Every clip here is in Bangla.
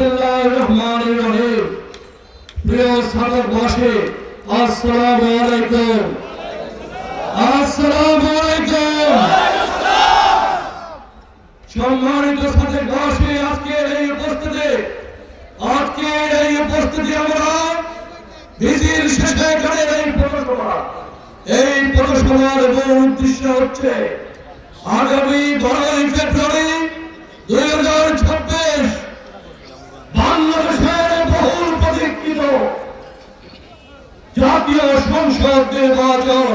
বিসমিল্লাহির রহমানির রহিম। প্রিয় সাধকবাসী, আসসালামু আলাইকুম। আসসালামু আলাইকুম। সম্মানিত সাধকবাসী, আজকের এই উপস্থিতি আমরা ভিজির শেষে এখানে এই পৌরসভার মূল উদ্দেশ্য হচ্ছে আগামী 12 ফেব্রুয়ারি 2026 বাংলাদেশের বহুল প্রতীক্ষিত জাতীয় সংসদ নির্বাচন।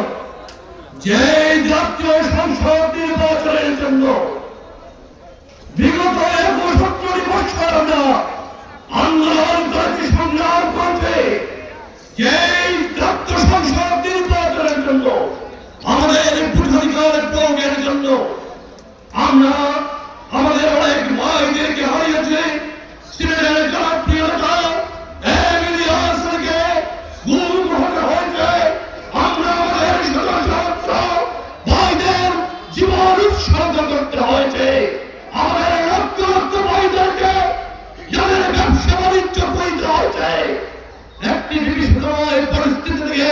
যে জাতীয় সংসদ নির্বাচনের জন্য বিগত 71 বছর আমরা আন্দোলন করেছি, সংগ্রাম করেছি। যে জাতীয় সংসদ নির্বাচনের জন্য আমাদের ভোটাধিকার প্রয়োগের জন্য আমরা আমাদের অনেক ভাইদেরকে হারিয়েছি। সিলেটের জনপ্রিয় নেতা এমিলিয়াসকে গুম হতে হয়েছে। আমরা আমাদের সদস্য ভাইদের জীবন উৎসর্গ করতে হয়েছে। আমাদের লক্ষ লক্ষ ভাইদেরকে যাদের ব্যবসা বাণিজ্য করতে হয়েছে। একটি বিভীষিকাময় পরিস্থিতি থেকে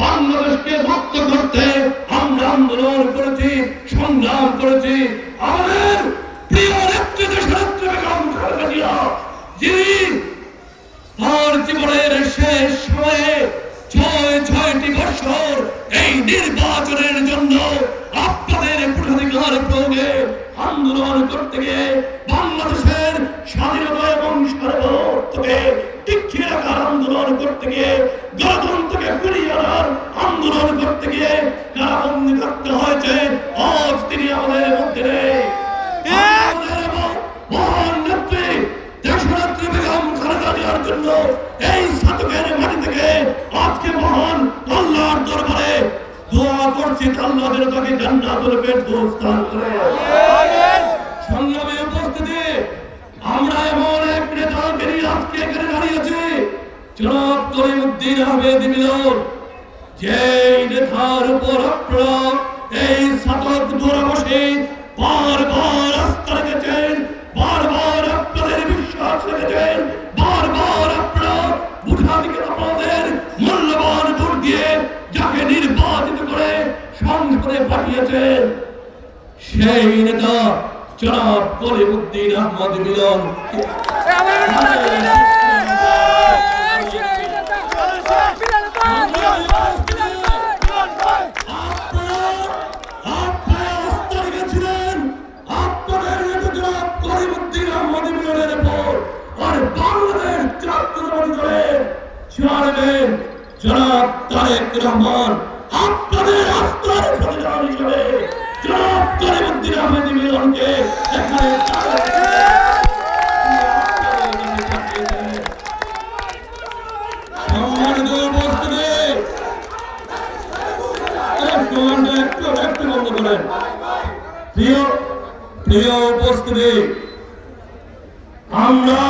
বাংলাদেশকে মুক্ত করতে আমরা আন্দোলন করেছি, সংগ্রাম করেছি। আমাদের প্রিয় নেত্রী দেশনেত্রী বেগম খালেদা জিয়া, যিনি তার জীবনের শেষ সময়ে 6টি বছর এই নির্বাচনের জন্য আপনাদের ভোটাধিকার প্রয়োগে আন্দোলন করতে গিয়ে বাংলাদেশের স্বাধীনতা এবং সার্বভৌমত্বকে টিকিয়ে রাখার আন্দোলন করতে গিয়ে, গণতন্ত্রকে ফিরিয়ে আনার আন্দোলন করতে গিয়ে কারাবন্দী থাকতে হয়েছে। আজ তিনি আমাদের মধ্যে নেই। মহান নেত্রী দেশনেত্রী বেগম খালেদা জিয়ার জন্য এই সাতকের মাটি থেকে আজকে মহান আল্লাহর দরবারে দোয়া করছি, আল্লাহ যেন তাকে জান্নাতুল ফেরদৌস দান করে। সংগ্রামে উপস্থিতি, আমরা এমন এক নেতাকে নিয়ে আজকে এখানে দাঁড়িয়েছি, জনাব করিমউদ্দিন আহমেদ মিলন। যে নেতার উপর আপনারা এই সাতক দূরে বসে বারবার আস্থা রেখেছেন, বারবার আপনাদের বিশ্বাস রেখেছেন, বারবার আপনারা ভোটাধিকার আপনাদের মূল্যবান ভোট দিয়ে যাকে নির্বাচিত করে সংসদে পাঠিয়েছেন, সেই নেতা জনাব করিমউদ্দিন আহমেদ মিলন। জনাব তারেক রহমান আপনাদের আস্থার প্রতিষ্ঠান হিসেবে জনাব করিমউদ্দিন আহমেদ মিলনকে এখানে সম্মানিত উপস্থিতি, একটু বন্ধ করেন। প্রিয় উপস্থিতি, আমরা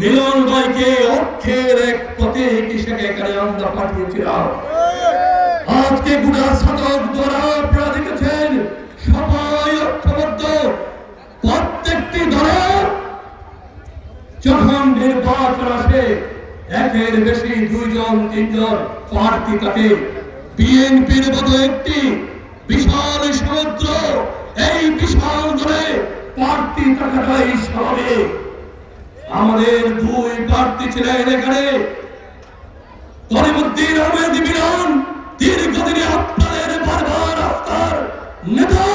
মিলন ভাইকে অক্ষের এক প্রতীক হিসেবে এখানে আমরা পাঠিয়েছিলাম। আজকে গোটা সাধক দ্বারা আপনারা দেখেছেন সবাই ঐক্যবদ্ধ। প্রত্যেকটি দলে যখন নির্বাচন আসে একের বেশি 2জন 3জন প্রার্থী থাকে। বিএনপির মতো একটি বিশাল সমুদ্র, এই বিশাল দলে প্রার্থী থাকাটাই স্বাভাবিক। আমাদের 2 প্রার্থী ছিলেন এখানে, করিমউদ্দিন আহমেদ মিলন দীর্ঘদিনে আপনাদের বারবার আস্থার নেতা,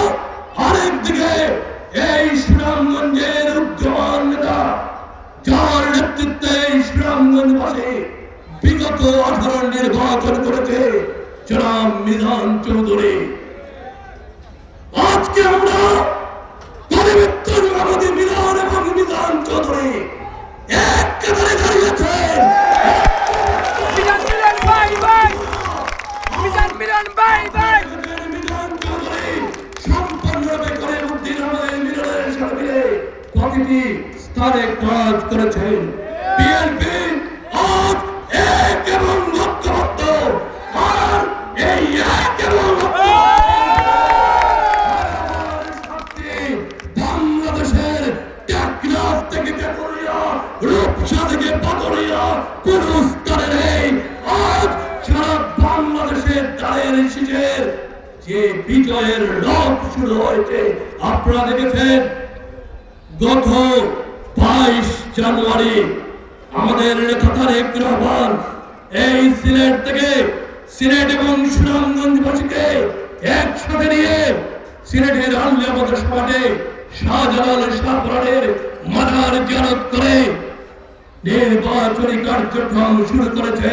আরেকদিকে এই সুনামগঞ্জের উজ্জ্বল নেতা যার নেতৃত্বে এই সুনামগঞ্জবাসী বিগত 18 নির্বাচন করেছে, জনাব মিজান চৌধুরী। আজকে আমরা করিমউদ্দিন আহমেদ মিলন এবং মিজান চৌধুরী এক কাতারে দাঁড়িয়েছেন। সম্পূর্ণভাবে করিমউদ্দিন আহমেদ মিলনের সাথে মিলে প্রতিটি স্তরে কাজ করেছেন। বিএনপি আজ এক এবং ঐক্যবদ্ধ, আর এই এক এবং বাংলাদেশের টেকনাফ থেকে তেতুলিয়া পুরস্কারে নেই। আজ সারা বাংলাদেশের দাঁড়ের শীষের যে বিজয়ের রথ শুরু হয়েছে, আপনারা দেখেছেন গত 22 জানুয়ারি আমাদের নেতা তারেক রহমান এই সিলেট থেকে, সিলেট এবং সুনামগঞ্জবাসীকে একসাথে নিয়ে সিলেটের আলিয়াবাদ সমাজে শাহজালাল শাহপুরানের মাজার জিয়ারত করে নির্বাচনী কার্যক্রম শুরু করেছে।